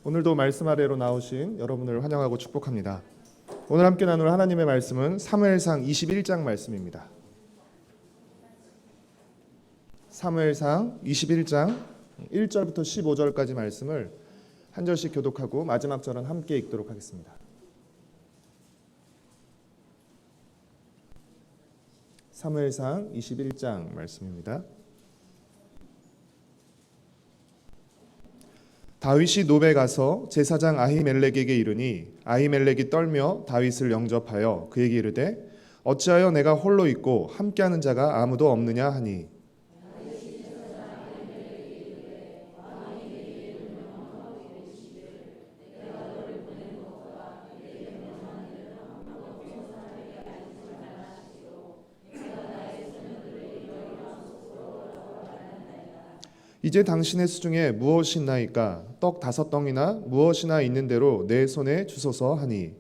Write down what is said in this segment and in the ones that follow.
오늘도 말씀 아래로 나오신 여러분을 환영하고 축복합니다. 오늘 함께 나눌 하나님의 말씀은 사무엘상 21장 말씀입니다. 사무엘상 21장 1절부터 15절까지 말씀을 한 절씩 교독하고 마지막 절은 함께 읽도록 하겠습니다. 사무엘상 21장 말씀입니다. 다윗이 노베 가서 제사장 아히멜렉에게 이르니 아히멜렉이 떨며 다윗을 영접하여 그에게 이르되 어찌하여 내가 홀로 있고 함께하는 자가 아무도 없느냐 하니 이제 당신의 수중에 무엇이 있나이까 떡 5덩이나 무엇이나 있는 대로 내 손에 주소서 하니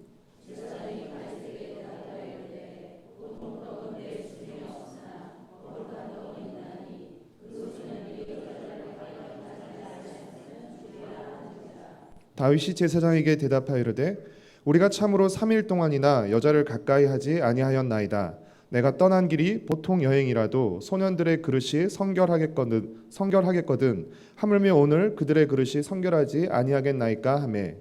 다윗이 제사장에게 대답하여 이르되 우리가 참으로 3일 동안이나 여자를 가까이 하지 아니하였나이다. 내가 떠난 길이 보통 여행이라도 소년들의 그릇이 성결하겠거든 하물며 오늘 그들의 그릇이 성결하지 아니하겠나이까 하매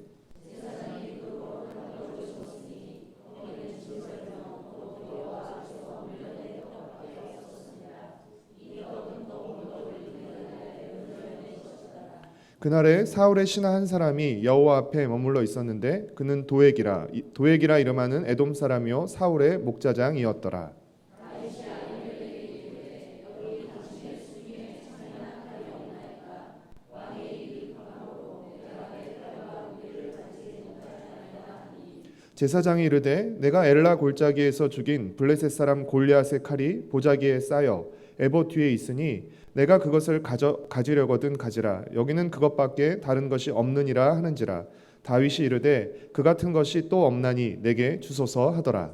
그날에 사울의 신하 한 사람이 여호와 앞에 머물러 있었는데 그는 도액이라 이름하는 에돔 사람이요 사울의 목자장이었더라. 제사장이 이르되 내가 엘라 골짜기에서 죽인 블레셋 사람 골리앗의 칼이 보자기에 쌓여 에봇 뒤에 있으니 내가 그것을 가지려거든 가지라. 여기는 그것밖에 다른 것이 없느니라 하는지라. 다윗이 이르되 그 같은 것이 또 없나니 내게 주소서 하더라.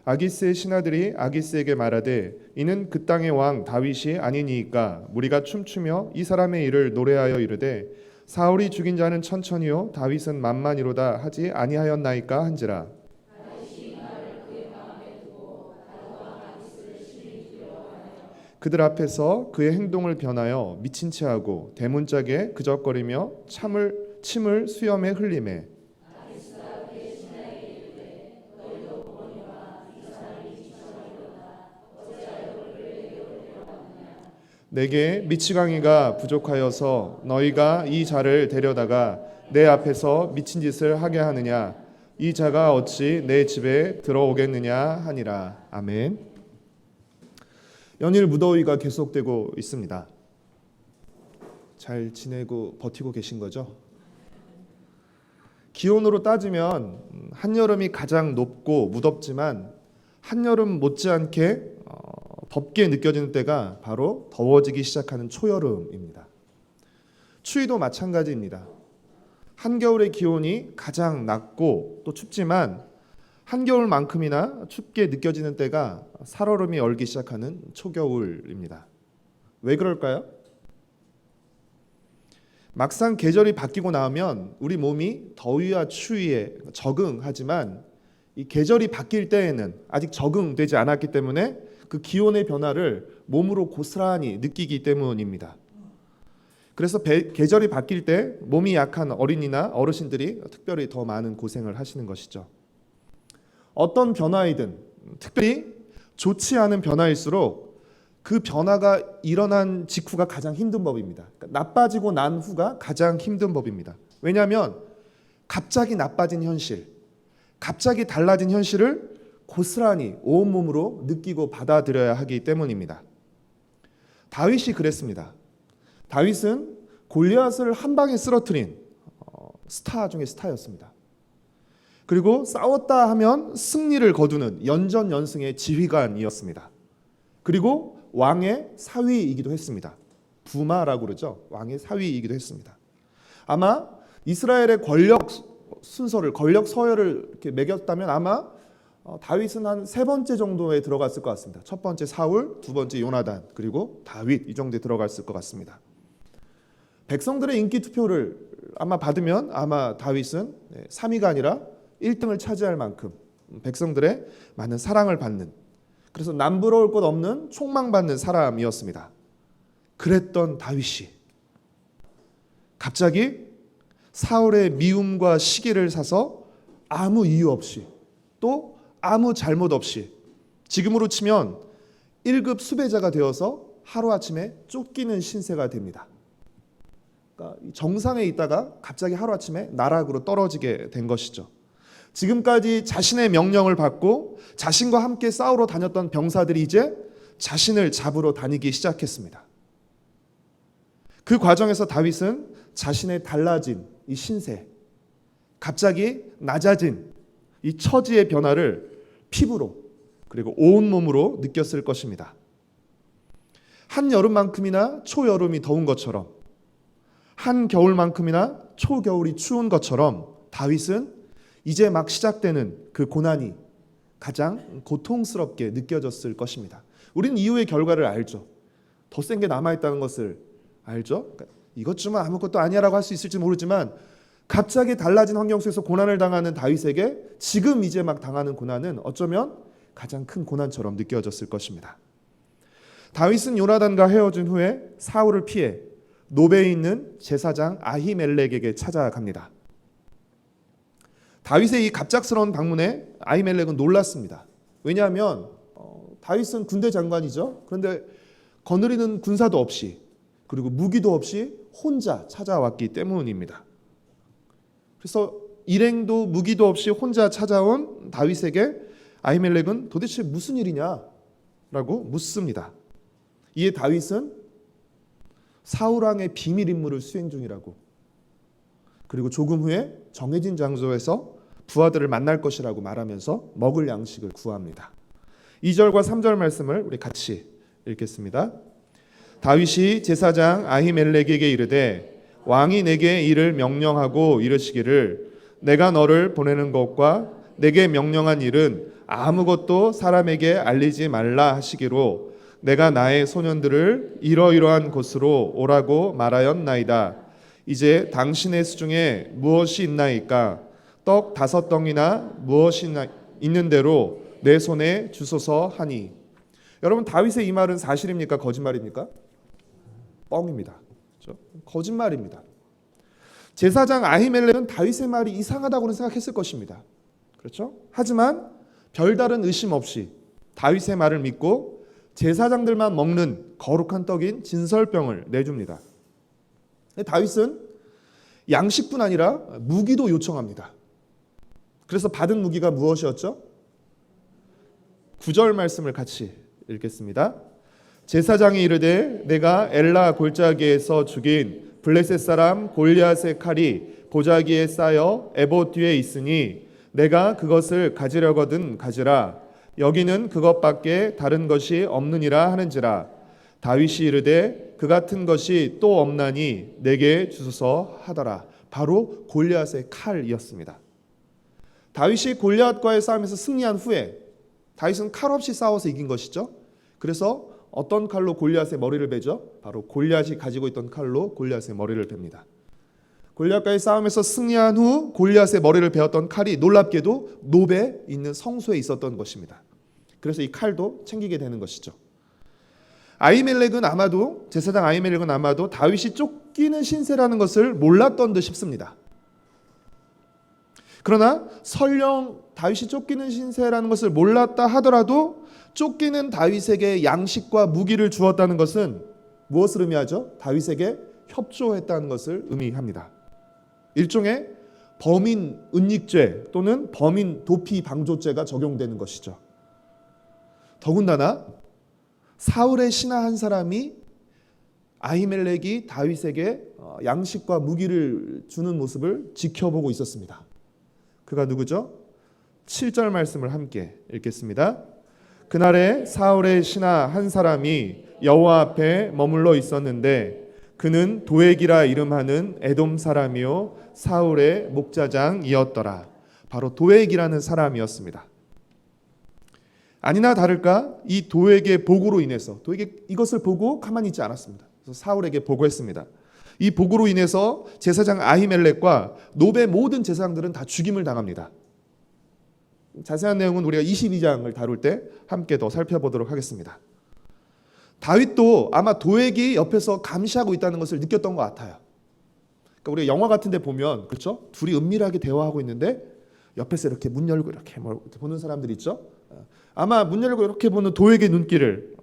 아기스의 신하들이 아기스에게 말하되 이는 그 땅의 왕 다윗이 아니니이까 무리가 춤추며 이 사람의 일을 노래하여 이르되 사울이 죽인 자는 천천히요 다윗은 만만이로다 하지 아니하였나이까 한지라. 그들 앞에서 그의 행동을 변하여 미친 체하고 대문짝에 그적거리며 침을 수염에 흘리매 내게 미치광이가 부족하여서 너희가 이 자를 데려다가 내 앞에서 미친 짓을 하게 하느냐 이 자가 어찌 내 집에 들어오겠느냐 하니라. 아멘. 연일 무더위가 계속되고 있습니다. 잘 지내고 버티고 계신 거죠? 기온으로 따지면 한여름이 가장 높고 무덥지만 한여름 못지않게 덥게 느껴지는 때가 바로 더워지기 시작하는 초여름입니다. 추위도 마찬가지입니다. 한겨울의 기온이 가장 낮고 또 춥지만 한겨울만큼이나 춥게 느껴지는 때가 살얼음이 얼기 시작하는 초겨울입니다. 왜 그럴까요? 막상 계절이 바뀌고 나면 우리 몸이 더위와 추위에 적응하지만 이 계절이 바뀔 때에는 아직 적응되지 않았기 때문에 그 기온의 변화를 몸으로 고스란히 느끼기 때문입니다. 그래서 계절이 바뀔 때 몸이 약한 어린이나 어르신들이 특별히 더 많은 고생을 하시는 것이죠. 어떤 변화이든 특별히 좋지 않은 변화일수록 그 변화가 일어난 직후가 가장 힘든 법입니다. 그러니까 나빠지고 난 후가 가장 힘든 법입니다. 왜냐하면 갑자기 나빠진 현실, 갑자기 달라진 현실을 고스란히 온몸으로 느끼고 받아들여야 하기 때문입니다. 다윗이 그랬습니다. 다윗은 골리앗을 한 방에 쓰러뜨린 스타 중에 스타였습니다. 그리고 싸웠다 하면 승리를 거두는 연전연승의 지휘관이었습니다. 그리고 왕의 사위이기도 했습니다. 부마라고 그러죠. 왕의 사위이기도 했습니다. 아마 이스라엘의 권력 순서를, 권력 서열을 이렇게 매겼다면 아마 다윗은 한 세 번째 정도에 들어갔을 것 같습니다. 첫 번째 사울, 두 번째 요나단, 그리고 다윗 이 정도에 들어갔을 것 같습니다. 백성들의 인기 투표를 아마 받으면 아마 다윗은 3위가 아니라 1등을 차지할 만큼 백성들의 많은 사랑을 받는, 그래서 남부러울 것 없는 촉망받는 사람이었습니다. 그랬던 다윗이 갑자기 사울의 미움과 시기를 사서 아무 이유 없이 또 아무 잘못 없이 지금으로 치면 1급 수배자가 되어서 하루아침에 쫓기는 신세가 됩니다. 그러니까 정상에 있다가 갑자기 하루아침에 나락으로 떨어지게 된 것이죠. 지금까지 자신의 명령을 받고 자신과 함께 싸우러 다녔던 병사들이 이제 자신을 잡으러 다니기 시작했습니다. 그 과정에서 다윗은 자신의 달라진 이 신세, 갑자기 낮아진 이 처지의 변화를 피부로 그리고 온몸으로 느꼈을 것입니다. 한여름만큼이나 초여름이 더운 것처럼, 한겨울만큼이나 초겨울이 추운 것처럼 다윗은 이제 막 시작되는 그 고난이 가장 고통스럽게 느껴졌을 것입니다. 우리는 이후의 결과를 알죠. 더 센 게 남아있다는 것을 알죠. 그러니까 이것 좀 아무것도 아니야라고 할 수 있을지 모르지만 갑자기 달라진 환경 속에서 고난을 당하는 다윗에게 지금 이제 막 당하는 고난은 어쩌면 가장 큰 고난처럼 느껴졌을 것입니다. 다윗은 요나단과 헤어진 후에 사울을 피해 노베에 있는 제사장 아히멜렉에게 찾아갑니다. 다윗의 이 갑작스러운 방문에 아히멜렉은 놀랐습니다. 왜냐하면 다윗은 군대 장관이죠. 그런데 거느리는 군사도 없이 그리고 무기도 없이 혼자 찾아왔기 때문입니다. 그래서 일행도 무기도 없이 혼자 찾아온 다윗에게 아히멜렉은 도대체 무슨 일이냐라고 묻습니다. 이에 다윗은 사울 왕의 비밀 임무를 수행 중이라고, 그리고 조금 후에 정해진 장소에서 부하들을 만날 것이라고 말하면서 먹을 양식을 구합니다. 2절과 3절 말씀을 우리 같이 읽겠습니다. 다윗이 제사장 아히멜렉에게 이르되 왕이 내게 이를 명령하고 이르시기를 내가 너를 보내는 것과 내게 명령한 일은 아무것도 사람에게 알리지 말라 하시기로 내가 나의 소년들을 이러이러한 곳으로 오라고 말하였나이다. 이제 당신의 수중에 무엇이 있나이까? 떡 5덩이나 무엇이 있는 대로 내 손에 주소서 하니. 여러분, 다윗의 이 말은 사실입니까? 거짓말입니까? 뻥입니다. 그렇죠? 거짓말입니다. 제사장 아히멜렉은 다윗의 말이 이상하다고는 생각했을 것입니다. 그렇죠? 하지만 별다른 의심 없이 다윗의 말을 믿고 제사장들만 먹는 거룩한 떡인 진설병을 내줍니다. 다윗은 양식뿐 아니라 무기도 요청합니다. 그래서 받은 무기가 무엇이었죠? 9절 말씀을 같이 읽겠습니다. 제사장이 이르되 내가 엘라 골짜기에서 죽인 블레셋 사람 골리앗의 칼이 보자기에 쌓여 에봇 뒤에 있으니 내가 그것을 가지려거든 가지라. 여기는 그것밖에 다른 것이 없느니라 하는지라. 다윗이 이르되 그 같은 것이 또 없나니 내게 주소서 하더라. 바로 골리앗의 칼이었습니다. 다윗이 골리앗과의 싸움에서 승리한 후에 다윗은 칼 없이 싸워서 이긴 것이죠. 그래서 어떤 칼로 골리앗의 머리를 베죠? 바로 골리앗이 가지고 있던 칼로 골리앗의 머리를 뱁니다. 골리앗과의 싸움에서 승리한 후 골리앗의 머리를 베었던 칼이 놀랍게도 노베에 있는 성소에 있었던 것입니다. 그래서 이 칼도 챙기게 되는 것이죠. 제사장 아히멜렉은 아마도 다윗이 쫓기는 신세라는 것을 몰랐던 듯 싶습니다. 그러나 설령 다윗이 쫓기는 신세라는 것을 몰랐다 하더라도 쫓기는 다윗에게 양식과 무기를 주었다는 것은 무엇을 의미하죠? 다윗에게 협조했다는 것을 의미합니다. 일종의 범인 은닉죄 또는 범인 도피 방조죄가 적용되는 것이죠. 더군다나 사울의 신하 한 사람이 아히멜렉이 다윗에게 양식과 무기를 주는 모습을 지켜보고 있었습니다. 그가 누구죠? 7절 말씀을 함께 읽겠습니다. 그날에 사울의 신하 한 사람이 여호와 앞에 머물러 있었는데 그는 도액이라 이름하는 에돔 사람이요 사울의 목자장이었더라. 바로 도액이라는 사람이었습니다. 아니나 다를까 이 도액의 보고로 인해서 도액이 이것을 보고 가만히 있지 않았습니다. 그래서 사울에게 보고했습니다. 이 보고로 인해서 제사장 아히멜렉과 노베 모든 제사장들은 다 죽임을 당합니다. 자세한 내용은 우리가 22장을 다룰 때 함께 더 살펴보도록 하겠습니다. 다윗도 아마 도액이 옆에서 감시하고 있다는 것을 느꼈던 것 같아요. 그러니까 우리가 영화 같은 데 보면 그렇죠? 둘이 은밀하게 대화하고 있는데 옆에서 이렇게 문 열고 이렇게 보는 사람들 있죠? 아마 문 열고 이렇게 보는 도액의 눈길을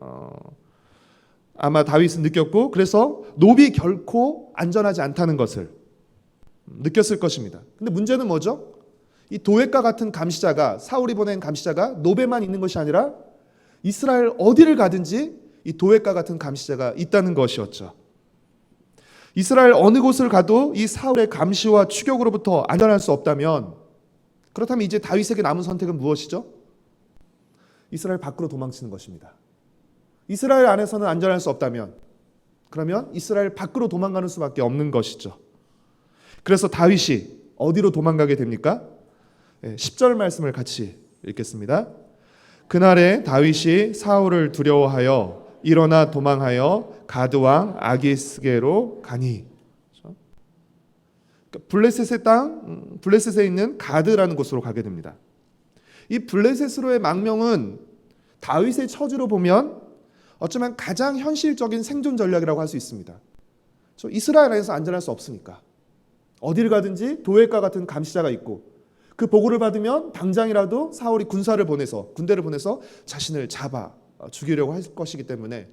아마 다윗은 느꼈고, 그래서 노비 결코 안전하지 않다는 것을 느꼈을 것입니다. 근데 문제는 뭐죠? 이 도액과 같은 감시자가, 사울이 보낸 감시자가 노베만 있는 것이 아니라 이스라엘 어디를 가든지 이 도액과 같은 감시자가 있다는 것이었죠. 이스라엘 어느 곳을 가도 이 사울의 감시와 추격으로부터 안전할 수 없다면, 그렇다면 이제 다윗에게 남은 선택은 무엇이죠? 이스라엘 밖으로 도망치는 것입니다. 이스라엘 안에서는 안전할 수 없다면 그러면 이스라엘 밖으로 도망가는 수밖에 없는 것이죠. 그래서 다윗이 어디로 도망가게 됩니까? 10절 말씀을 같이 읽겠습니다. 그날에 다윗이 사울을 두려워하여 일어나 도망하여 가드 왕 아기스게로 가니. 블레셋의 땅, 블레셋에 있는 가드라는 곳으로 가게 됩니다. 이 블레셋으로의 망명은 다윗의 처지로 보면 어쩌면 가장 현실적인 생존 전략이라고 할 수 있습니다. 이스라엘 안에서 안전할 수 없으니까 어디를 가든지 도액과 같은 감시자가 있고, 그 보고를 받으면 당장이라도 사울이 군대를 보내서 자신을 잡아 죽이려고 할 것이기 때문에,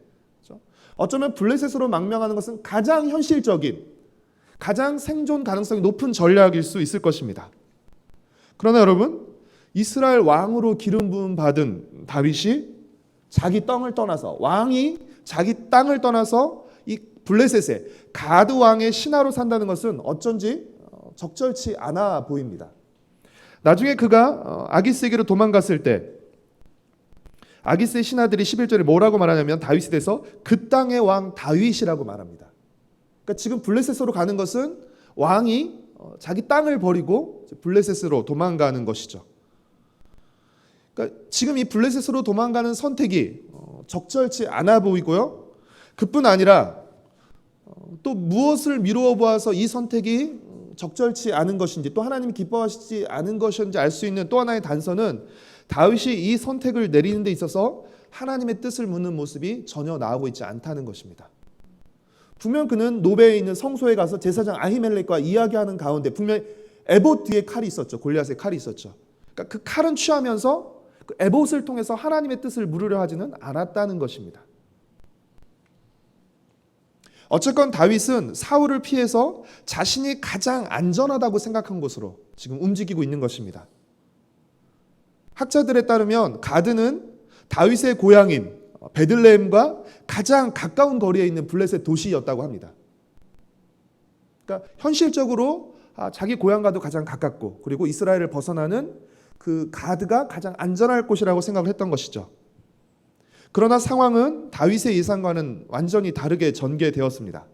어쩌면 블레셋으로 망명하는 것은 가장 현실적인, 가장 생존 가능성이 높은 전략일 수 있을 것입니다. 그러나 여러분, 이스라엘 왕으로 기름 부음 받은 다윗이 자기 땅을 떠나서, 왕이 자기 땅을 떠나서 이 블레셋의 가드 왕의 신하로 산다는 것은 어쩐지 적절치 않아 보입니다. 나중에 그가 아기스에게로 도망갔을 때 아기스의 신하들이 11절에 뭐라고 말하냐면 다윗에 대해서 그 땅의 왕 다윗이라고 말합니다. 그러니까 지금 블레셋으로 가는 것은 왕이 자기 땅을 버리고 블레셋으로 도망가는 것이죠. 그러니까 지금 이 블레셋으로 도망가는 선택이 적절치 않아 보이고요. 그뿐 아니라 또 무엇을 미루어 보아서 이 선택이 적절치 않은 것인지, 또 하나님이 기뻐하시지 않은 것인지 알 수 있는 또 하나의 단서는 다윗이 이 선택을 내리는 데 있어서 하나님의 뜻을 묻는 모습이 전혀 나오고 있지 않다는 것입니다. 분명 그는 노베에 있는 성소에 가서 제사장 아히멜렉과 이야기하는 가운데 분명히 에봇 뒤에 칼이 있었죠. 골리앗의 칼이 있었죠. 그러니까 그 칼은 취하면서 그 에봇을 통해서 하나님의 뜻을 물으려 하지는 않았다는 것입니다. 어쨌건 다윗은 사울을 피해서 자신이 가장 안전하다고 생각한 곳으로 지금 움직이고 있는 것입니다. 학자들에 따르면 가드는 다윗의 고향인 베들레헴과 가장 가까운 거리에 있는 블레셋 도시였다고 합니다. 그러니까 현실적으로 자기 고향과도 가장 가깝고, 그리고 이스라엘을 벗어나는 그 가드가 가장 안전할 곳이라고 생각을 했던 것이죠. 그러나 상황은 다윗의 예상과는 완전히 다르게 전개되었습니다.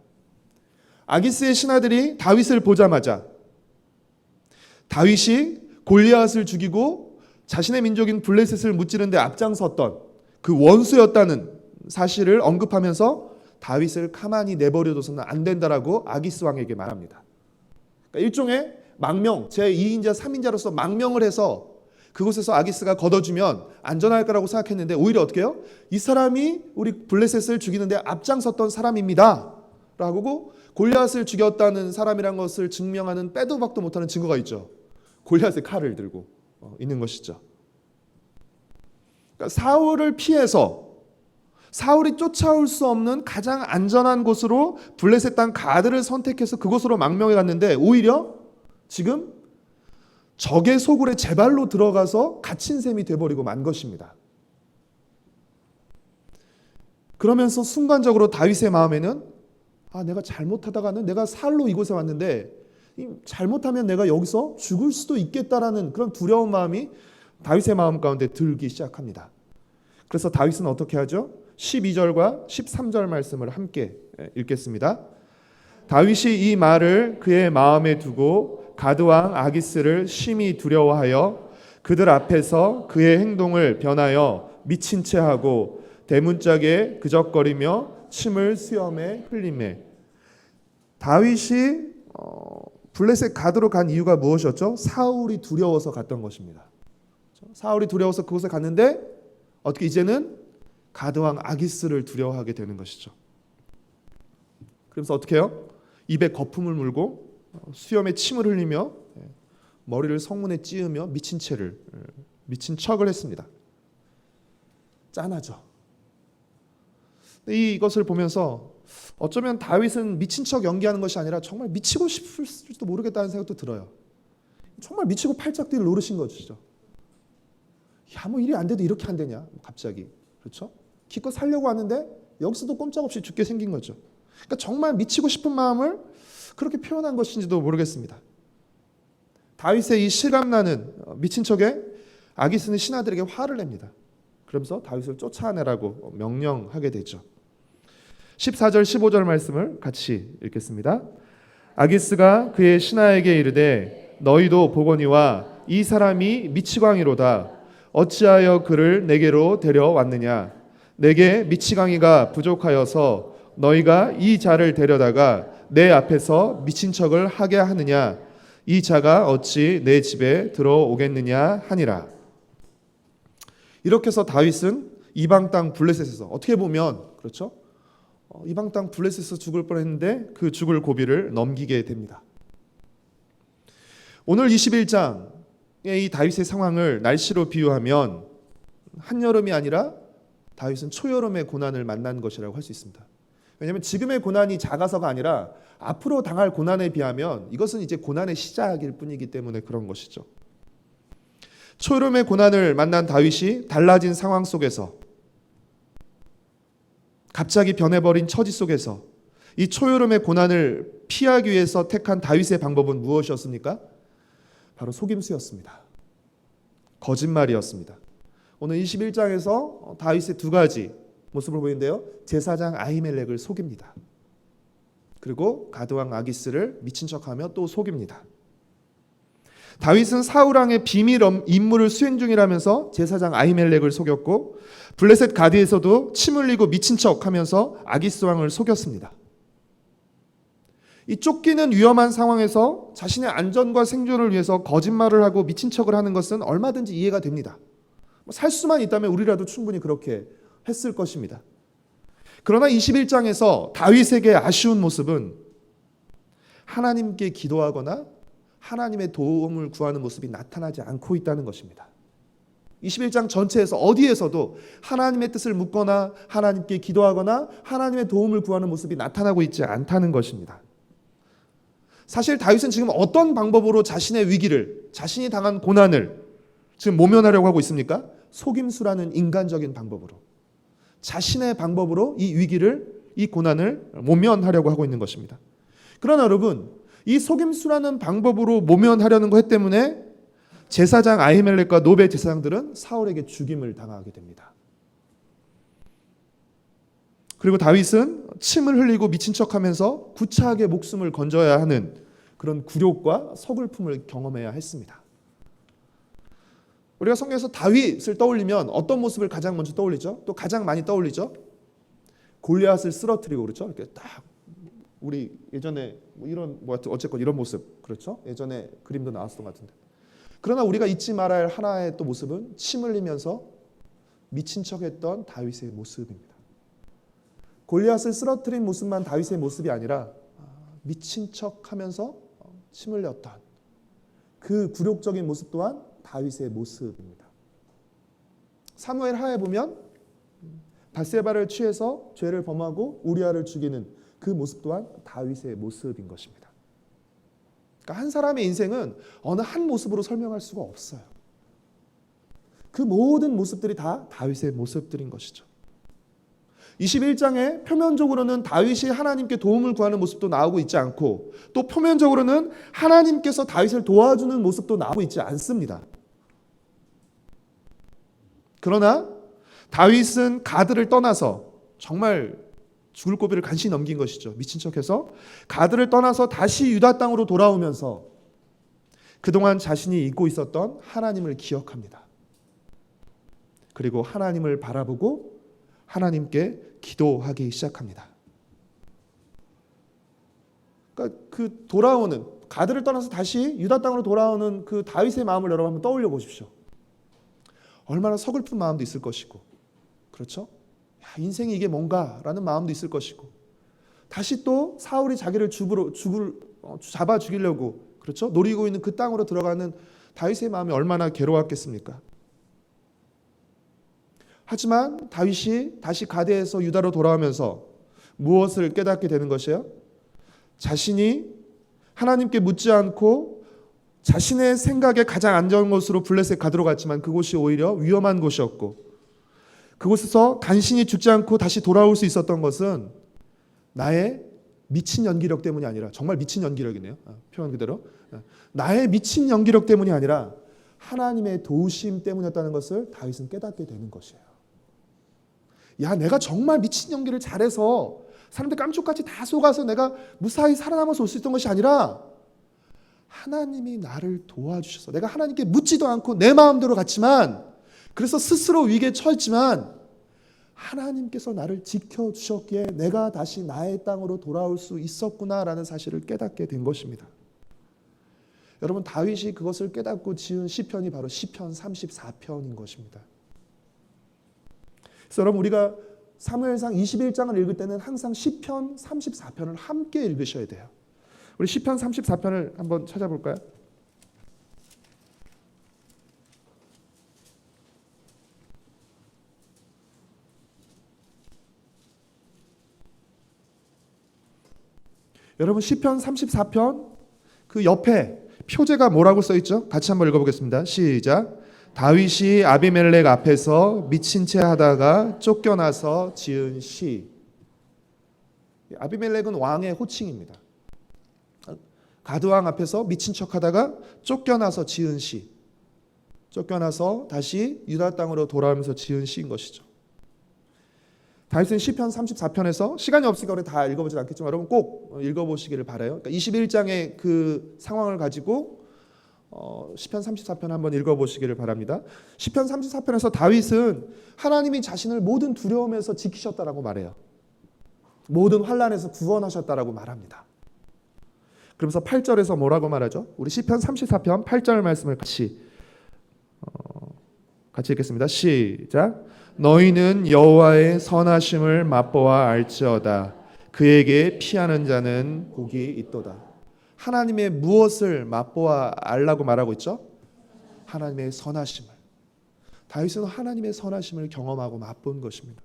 아기스의 신하들이 다윗을 보자마자 다윗이 골리앗을 죽이고 자신의 민족인 블레셋을 무찌르는 데 앞장섰던 그 원수였다는 사실을 언급하면서 다윗을 가만히 내버려둬서는 안 된다라고 아기스 왕에게 말합니다. 그러니까 일종의 망명, 제2인자, 3인자로서 망명을 해서 그곳에서 아기스가 걷어주면 안전할 거라고 생각했는데 오히려 어떻게 해요? 이 사람이 우리 블레셋을 죽이는데 앞장섰던 사람입니다 라고 골리앗을 죽였다는 사람이란 것을 증명하는 빼도 박도 못하는 증거가 있죠. 골리앗의 칼을 들고 있는 것이죠. 그러니까 사울을 피해서 사울이 쫓아올 수 없는 가장 안전한 곳으로 블레셋 땅 가드를 선택해서 그곳으로 망명해 갔는데 오히려 지금 적의 소굴에 제 발로 들어가서 갇힌 셈이 돼버리고 만 것입니다. 그러면서 순간적으로 다윗의 마음에는 내가 잘못하다가는 내가 살로 이곳에 왔는데 잘못하면 내가 여기서 죽을 수도 있겠다라는 그런 두려운 마음이 다윗의 마음 가운데 들기 시작합니다. 그래서 다윗은 어떻게 하죠? 12절과 13절 말씀을 함께 읽겠습니다. 다윗이 이 말을 그의 마음에 두고 가드왕 아기스를 심히 두려워하여 그들 앞에서 그의 행동을 변하여 미친 채 하고 대문짝에 그적거리며 침을 수염에 흘리매. 다윗이 블레셋 가드로 간 이유가 무엇이었죠? 사울이 두려워서 갔던 것입니다. 사울이 두려워서 그곳에 갔는데 어떻게 이제는 가드왕 아기스를 두려워하게 되는 것이죠. 그래서 어떻게 해요? 입에 거품을 물고 수염에 침을 흘리며 머리를 성문에 찌으며 미친 척을 했습니다. 짠하죠. 이것을 보면서 어쩌면 다윗은 미친 척 연기하는 것이 아니라 정말 미치고 싶을지도 모르겠다는 생각도 들어요. 정말 미치고 팔짝뛸 노릇인 것이죠. 야, 뭐 일이 안 돼도 이렇게 안 되냐? 갑자기. 그렇죠? 기껏 살려고 하는데 여기서도 꼼짝없이 죽게 생긴 거죠. 그러니까 정말 미치고 싶은 마음을 그렇게 표현한 것인지도 모르겠습니다. 다윗의 이 실감나는 미친 척에 아기스는 신하들에게 화를 냅니다. 그러면서 다윗을 쫓아내라고 명령하게 되죠. 14절 15절 말씀을 같이 읽겠습니다. 아기스가 그의 신하에게 이르되 너희도 보거니와 이 사람이 미치광이로다. 어찌하여 그를 내게로 데려왔느냐. 내게 미치광이가 부족하여서 너희가 이 자를 데려다가 내 앞에서 미친 척을 하게 하느냐. 이 자가 어찌 내 집에 들어오겠느냐 하니라. 이렇게 해서 다윗은 이방 땅 블레셋에서 어떻게 보면 그렇죠? 이방 땅 블레셋에서 죽을 뻔했는데 그 죽을 고비를 넘기게 됩니다. 오늘 21장의 이 다윗의 상황을 날씨로 비유하면 한여름이 아니라 다윗은 초여름의 고난을 만난 것이라고 할 수 있습니다. 왜냐하면 지금의 고난이 작아서가 아니라 앞으로 당할 고난에 비하면 이것은 이제 고난의 시작일 뿐이기 때문에 그런 것이죠. 초여름의 고난을 만난 다윗이 달라진 상황 속에서 갑자기 변해버린 처지 속에서 이 초여름의 고난을 피하기 위해서 택한 다윗의 방법은 무엇이었습니까? 바로 속임수였습니다. 거짓말이었습니다. 오늘 21장에서 다윗의 두 가지 모습을 보이는데요. 제사장 아히멜렉을 속입니다. 그리고 가드왕 아기스를 미친 척하며 또 속입니다. 다윗은 사울왕의 비밀 임무를 수행 중이라면서 제사장 아히멜렉을 속였고 블레셋 가드에서도 침 흘리고 미친 척하면서 아기스 왕을 속였습니다. 이 쫓기는 위험한 상황에서 자신의 안전과 생존을 위해서 거짓말을 하고 미친 척을 하는 것은 얼마든지 이해가 됩니다. 살 수만 있다면 우리라도 충분히 그렇게 했을 것입니다. 그러나 21장에서 다윗에게 아쉬운 모습은 하나님께 기도하거나 하나님의 도움을 구하는 모습이 나타나지 않고 있다는 것입니다. 21장 전체에서 어디에서도 하나님의 뜻을 묻거나 하나님께 기도하거나 하나님의 도움을 구하는 모습이 나타나고 있지 않다는 것입니다. 사실 다윗은 지금 어떤 방법으로 자신의 위기를, 자신이 당한 고난을 지금 모면하려고 하고 있습니까? 속임수라는 인간적인 방법으로, 자신의 방법으로 이 위기를, 이 고난을 모면하려고 하고 있는 것입니다. 그러나 여러분, 이 속임수라는 방법으로 모면하려는 것 때문에 제사장 아히멜렉과 노베 제사장들은 사울에게 죽임을 당하게 됩니다. 그리고 다윗은 침을 흘리고 미친 척하면서 구차하게 목숨을 건져야 하는 그런 굴욕과 서글픔을 경험해야 했습니다. 우리가 성경에서 다윗을 떠올리면 어떤 모습을 가장 먼저 떠올리죠? 또 가장 많이 떠올리죠? 골리앗을 쓰러뜨리고 그렇죠? 이렇게 딱 우리 예전에 이런 어쨌건 이런 모습 그렇죠? 예전에 그림도 나왔었던 것 같은데. 그러나 우리가 잊지 말아야 할 하나의 또 모습은 침 흘리면서 미친 척했던 다윗의 모습입니다. 골리앗을 쓰러뜨린 모습만 다윗의 모습이 아니라 미친 척하면서 침 흘렸던 그 굴욕적인 모습 또한 다윗의 모습입니다. 사무엘 하에 보면 밧세바를 취해서 죄를 범하고 우리아를 죽이는 그 모습 또한 다윗의 모습인 것입니다. 그러니까 한 사람의 인생은 어느 한 모습으로 설명할 수가 없어요. 그 모든 모습들이 다 다윗의 모습들인 것이죠. 21장에 표면적으로는 다윗이 하나님께 도움을 구하는 모습도 나오고 있지 않고 또 표면적으로는 하나님께서 다윗을 도와주는 모습도 나오고 있지 않습니다. 그러나 다윗은 가드를 떠나서 정말 죽을 고비를 간신히 넘긴 것이죠. 미친 척해서 가드를 떠나서 다시 유다 땅으로 돌아오면서 그동안 자신이 잊고 있었던 하나님을 기억합니다. 그리고 하나님을 바라보고 하나님께 기도하기 시작합니다. 그러니까 그 돌아오는 가드를 떠나서 다시 유다 땅으로 돌아오는 그 다윗의 마음을 여러분 한번 떠올려 보십시오. 얼마나 서글픈 마음도 있을 것이고, 그렇죠? 야, 인생이 이게 뭔가라는 마음도 있을 것이고, 다시 또 사울이 자기를 잡아 죽이려고, 그렇죠? 노리고 있는 그 땅으로 들어가는 다윗의 마음이 얼마나 괴로웠겠습니까? 하지만 다윗이 다시 가드에서 유다로 돌아오면서 무엇을 깨닫게 되는 것이에요? 자신이 하나님께 묻지 않고 자신의 생각에 가장 안전한 곳으로 블레셋 가드로 갔지만 그곳이 오히려 위험한 곳이었고, 그곳에서 간신히 죽지 않고 다시 돌아올 수 있었던 것은 나의 미친 연기력 때문이 아니라, 정말 미친 연기력이네요. 표현 그대로. 나의 미친 연기력 때문이 아니라 하나님의 도우심 때문이었다는 것을 다윗은 깨닫게 되는 것이에요. 야, 내가 정말 미친 연기를 잘해서 사람들 깜짝같이 다 속아서 내가 무사히 살아남아서 올 수 있던 것이 아니라 하나님이 나를 도와주셔서, 내가 하나님께 묻지도 않고 내 마음대로 갔지만, 그래서 스스로 위기에 처했지만 하나님께서 나를 지켜주셨기에 내가 다시 나의 땅으로 돌아올 수 있었구나라는 사실을 깨닫게 된 것입니다. 여러분, 다윗이 그것을 깨닫고 지은 시편이 바로 시편 34편인 것입니다. 그래서 여러분, 우리가 사무엘상 21장을 읽을 때는 항상 시편 34편을 함께 읽으셔야 돼요. 우리 시편 34편을 한번 찾아볼까요? 여러분, 시편 34편 그 옆에 표제가 뭐라고 써 있죠? 같이 한번 읽어보겠습니다. 시작. 다윗이 아비멜렉 앞에서 미친 채 하다가 쫓겨나서 지은 시. 아비멜렉은 왕의 호칭입니다. 가드왕 앞에서 미친 척 하다가 쫓겨나서 지은 시. 쫓겨나서 다시 유다 땅으로 돌아오면서 지은 시인 것이죠. 다윗은 시편 34편에서, 시간이 없으니까 우리 다 읽어보진 않겠지만 여러분 꼭 읽어보시기를 바라요. 그러니까 21장의 그 상황을 가지고 시편 34편 한번 읽어보시기를 바랍니다. 시편 34편에서 다윗은 하나님이 자신을 모든 두려움에서 지키셨다라고 말해요. 모든 환난에서 구원하셨다라고 말합니다. 그러면서 8절에서 뭐라고 말하죠? 우리 시편 34편 8절 말씀을 같이 읽겠습니다. 시작. 너희는 여호와의 선하심을 맛보아 알지어다. 그에게 피하는 자는 복이 있도다. 하나님의 무엇을 맛보아 알라고 말하고 있죠? 하나님의 선하심을. 다윗은 하나님의 선하심을 경험하고 맛본 것입니다.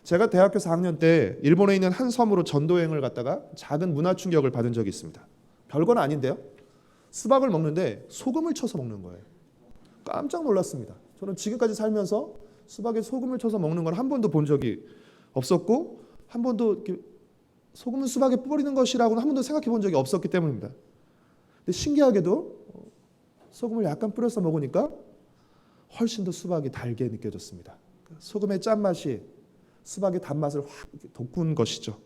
제가 대학교 4학년 때 일본에 있는 한 섬으로 전도여행을 갔다가 작은 문화 충격을 받은 적이 있습니다. 별건 아닌데요. 수박을 먹는데 소금을 쳐서 먹는 거예요. 깜짝 놀랐습니다. 저는 지금까지 살면서 수박에 소금을 쳐서 먹는 걸 한 번도 본 적이 없었고, 한 번도 이렇게 소금은 수박에 뿌리는 것이라고는 한 번도 생각해 본 적이 없었기 때문입니다. 근데 신기하게도 소금을 약간 뿌려서 먹으니까 훨씬 더 수박이 달게 느껴졌습니다. 소금의 짠맛이 수박의 단맛을 확 돋군 것이죠.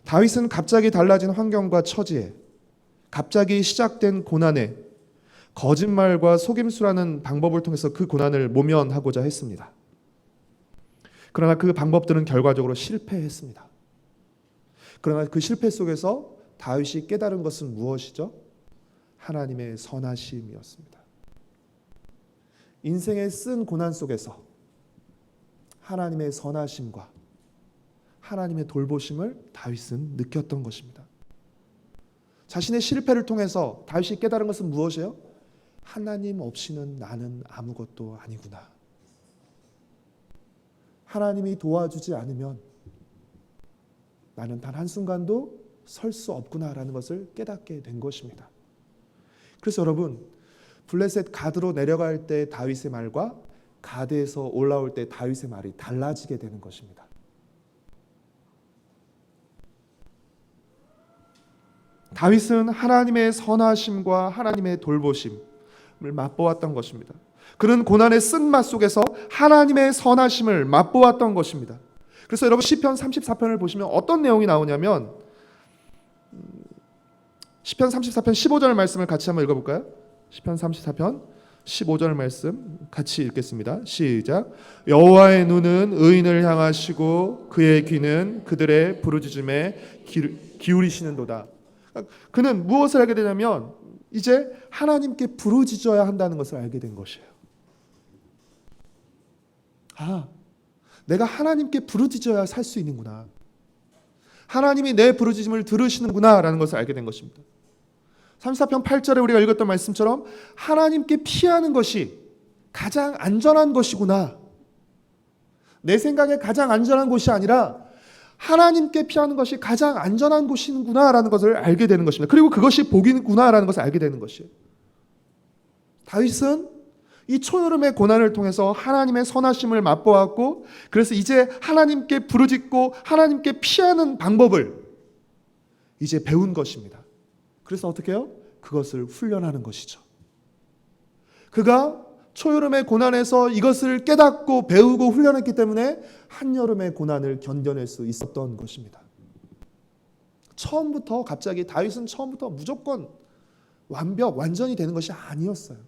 다윗은 갑자기 달라진 환경과 처지에, 갑자기 시작된 고난에 거짓말과 속임수라는 방법을 통해서 그 고난을 모면하고자 했습니다. 그러나 그 방법들은 결과적으로 실패했습니다. 그러나 그 실패 속에서 다윗이 깨달은 것은 무엇이죠? 하나님의 선하심이었습니다. 인생의 쓴 고난 속에서 하나님의 선하심과 하나님의 돌보심을 다윗은 느꼈던 것입니다. 자신의 실패를 통해서 다윗이 깨달은 것은 무엇이에요? 하나님 없이는 나는 아무것도 아니구나. 하나님이 도와주지 않으면 나는 단 한순간도 설 수 없구나라는 것을 깨닫게 된 것입니다. 그래서 여러분, 블레셋 가드로 내려갈 때 다윗의 말과 가드에서 올라올 때 다윗의 말이 달라지게 되는 것입니다. 다윗은 하나님의 선하심과 하나님의 돌보심을 맛보았던 것입니다. 그는 고난의 쓴맛 속에서 하나님의 선하심을 맛보았던 것입니다. 그래서 여러분 시편 34편을 보시면 어떤 내용이 나오냐면, 시편 34편 15절 말씀을 같이 한번 읽어볼까요? 시편 34편 15절 말씀 같이 읽겠습니다. 시작. 여호와의 눈은 의인을 향하시고 그의 귀는 그들의 부르짖음에 기울이시는도다. 그는 무엇을 알게 되냐면 이제 하나님께 부르짖어야 한다는 것을 알게 된 것이에요. 아, 내가 하나님께 부르짖어야 살 수 있는구나. 하나님이 내 부르짖음을 들으시는구나 라는 것을 알게 된 것입니다. 34편 8절에 우리가 읽었던 말씀처럼 하나님께 피하는 것이 가장 안전한 것이구나. 내 생각에 가장 안전한 곳이 아니라 하나님께 피하는 것이 가장 안전한 곳이구나 라는 것을 알게 되는 것입니다. 그리고 그것이 복이구나 라는 것을 알게 되는 것이에요. 다윗은 이 초여름의 고난을 통해서 하나님의 선하심을 맛보았고, 그래서 이제 하나님께 부르짖고 하나님께 피하는 방법을 이제 배운 것입니다. 그래서 어떻게 해요? 그것을 훈련하는 것이죠. 그가 초여름의 고난에서 이것을 깨닫고 배우고 훈련했기 때문에 한여름의 고난을 견뎌낼 수 있었던 것입니다. 처음부터 갑자기 다윗은 처음부터 무조건 완전히 되는 것이 아니었어요.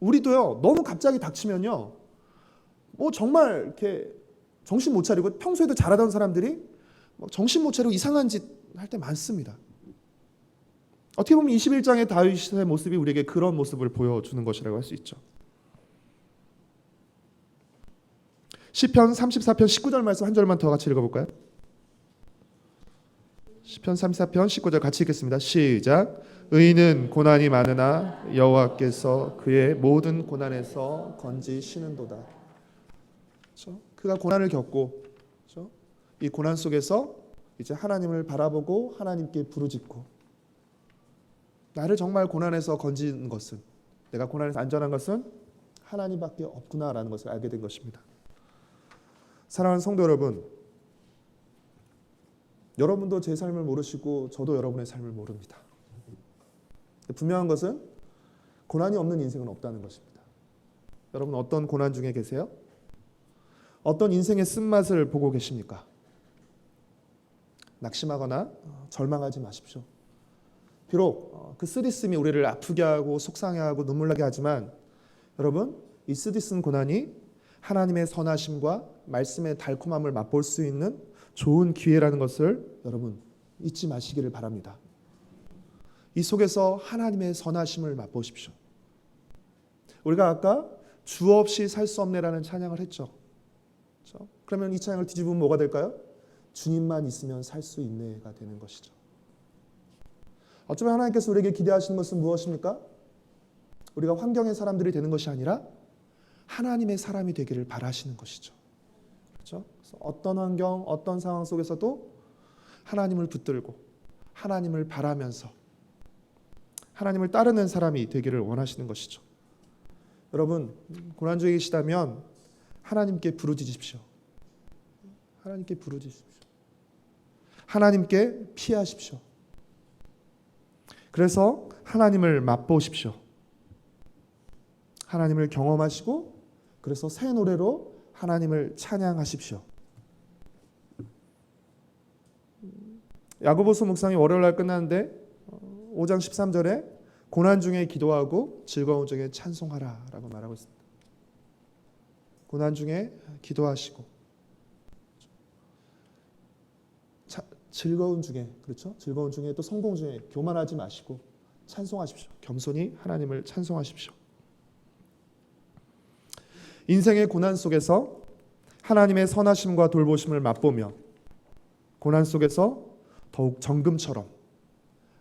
우리도요, 너무 갑자기 닥치면요, 뭐 정말 이렇게 정신 못 차리고 평소에도 잘하던 사람들이 정신 못 차리고 이상한 짓 할 때 많습니다. 어떻게 보면 21장의 다윗의 모습이 우리에게 그런 모습을 보여주는 것이라고 할 수 있죠. 시편 34편 19절 말씀 한 절만 더 같이 읽어볼까요? 시편 34편 19절 같이 읽겠습니다. 시작. 의인은 고난이 많으나 여호와께서 그의 모든 고난에서 건지시는도다. 그렇죠? 그가 고난을 겪고, 그렇죠? 이 고난 속에서 이제 하나님을 바라보고 하나님께 부르짖고, 나를 정말 고난에서 건지는 것은, 내가 고난에서 안전한 것은 하나님밖에 없구나라는 것을 알게 된 것입니다. 사랑하는 성도 여러분, 여러분도 제 삶을 모르시고 저도 여러분의 삶을 모릅니다. 분명한 것은 고난이 없는 인생은 없다는 것입니다. 여러분 어떤 고난 중에 계세요? 어떤 인생의 쓴맛을 보고 계십니까? 낙심하거나 절망하지 마십시오. 비록 그 쓰디씀이 우리를 아프게 하고 속상해하고 눈물나게 하지만, 여러분 이 쓰디쓴 고난이 하나님의 선하심과 말씀의 달콤함을 맛볼 수 있는 좋은 기회라는 것을 여러분 잊지 마시기를 바랍니다. 이 속에서 하나님의 선하심을 맛보십시오. 우리가 아까 주 없이 살 수 없네라는 찬양을 했죠. 그렇죠? 그러면 이 찬양을 뒤집으면 뭐가 될까요? 주님만 있으면 살 수 있네가 되는 것이죠. 어쩌면 하나님께서 우리에게 기대하시는 것은 무엇입니까? 우리가 환경의 사람들이 되는 것이 아니라 하나님의 사람이 되기를 바라시는 것이죠. 그렇죠? 그래서 어떤 환경, 어떤 상황 속에서도 하나님을 붙들고 하나님을 바라면서 하나님을 따르는 사람이 되기를 원하시는 것이죠. 여러분 고난 중에 계시다면 하나님께 부르짖으십시오. 하나님께 부르짖으십시오. 하나님께 피하십시오. 그래서 하나님을 맛보십시오. 하나님을 경험하시고, 그래서 새 노래로 하나님을 찬양하십시오. 야고보서 묵상이 월요일날 끝났는데 5장 13절에 고난 중에 기도하고 즐거운 중에 찬송하라 라고 말하고 있습니다. 고난 중에 기도하시고 즐거운 중에, 그렇죠? 즐거운 중에 또 성공 중에 교만하지 마시고 찬송하십시오. 겸손히 하나님을 찬송하십시오. 인생의 고난 속에서 하나님의 선하심과 돌보심을 맛보며 고난 속에서 더욱 정금처럼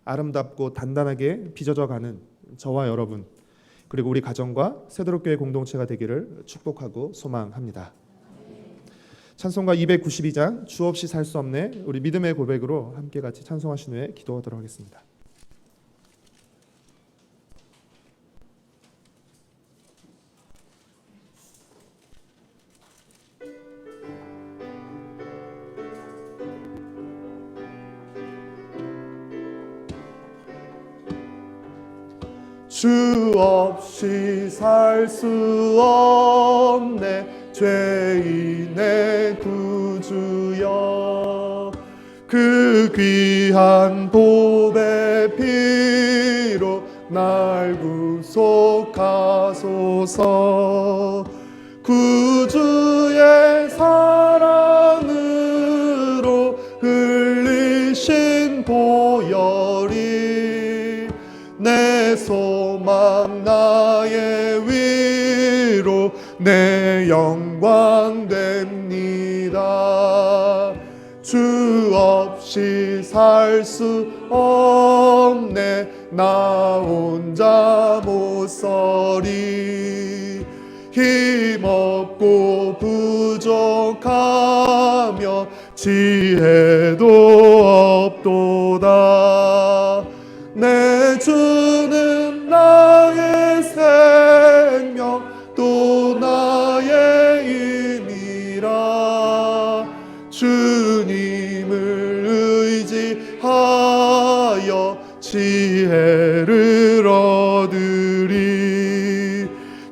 아름답고 단단하게 빚어져가는 저와 여러분, 그리고 우리 가정과 새도록교회 공동체가 되기를 축복하고 소망합니다. 찬송가 292장 주 없이 살 수 없네, 우리 믿음의 고백으로 함께 같이 찬송하신 후에 기도하도록 하겠습니다. 주 없이 살 수 없네, 죄인의 구주여. 그 귀한 보배 피로 날 구속하소서. 구주의 사랑으로 흘리신 보혈이 내 소망 나의 위로 내 영광 됩니다. 주 없이 살 수 없네 나 혼자 못 서리. 힘없고 부족하며 지혜도 없도다. 내 주는 나의 생명 또 나의 힘이라. 주님을 의지하여 지혜를 얻으리.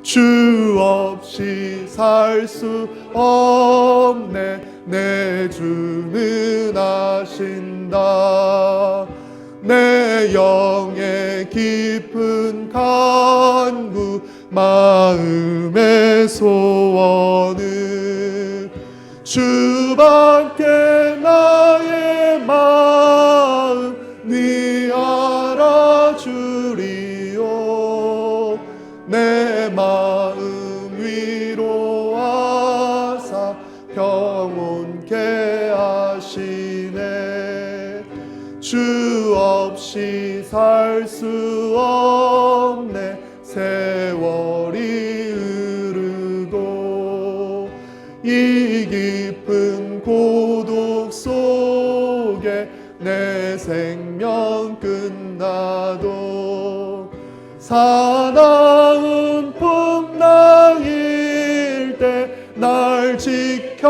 주 없이 살 수 없네 내 주는 아신다. 내 영의 깊은 간구 마음의 소원은 주밖에 나의 마음 네 알아주리요. 내 마음 위로하사 평온케 하시네. 주 없이 살 수 없네 세월이 흐르고 이 깊은 고독 속에 내 생명 끝나도 사나운 풍랑일 때 날 지켜주시니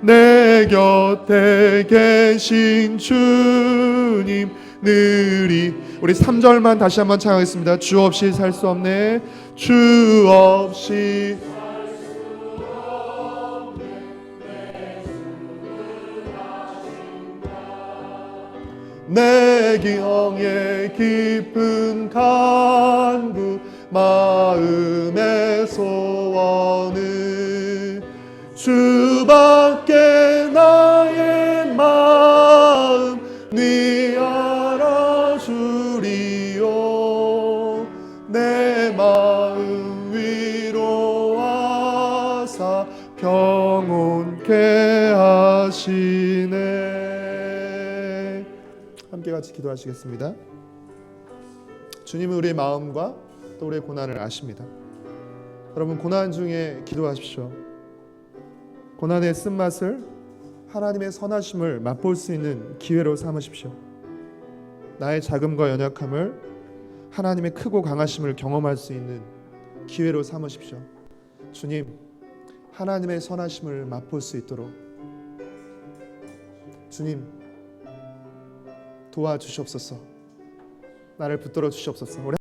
내 곁에 계신 주님 늘이. 우리 3절만 다시 한번 찬양하겠습니다. 주 없이 살 수 없네. 주 없이 내 영의 깊은 간구 마음의 소원은 주밖에 나의 마음 네 알아주리요. 내 마음 위로하사 평온케 하시네. 함께 같이 기도하시겠습니다. 주님은 우리의 마음과 또 우리의 고난을 아십니다. 여러분 고난 중에 기도하십시오. 고난의 쓴맛을 하나님의 선하심을 맛볼 수 있는 기회로 삼으십시오. 나의 자금과 연약함을 하나님의 크고 강하심을 경험할 수 있는 기회로 삼으십시오. 주님, 하나님의 선하심을 맛볼 수 있도록 주님 도와주시옵소서. 나를 붙들어 주시옵소서.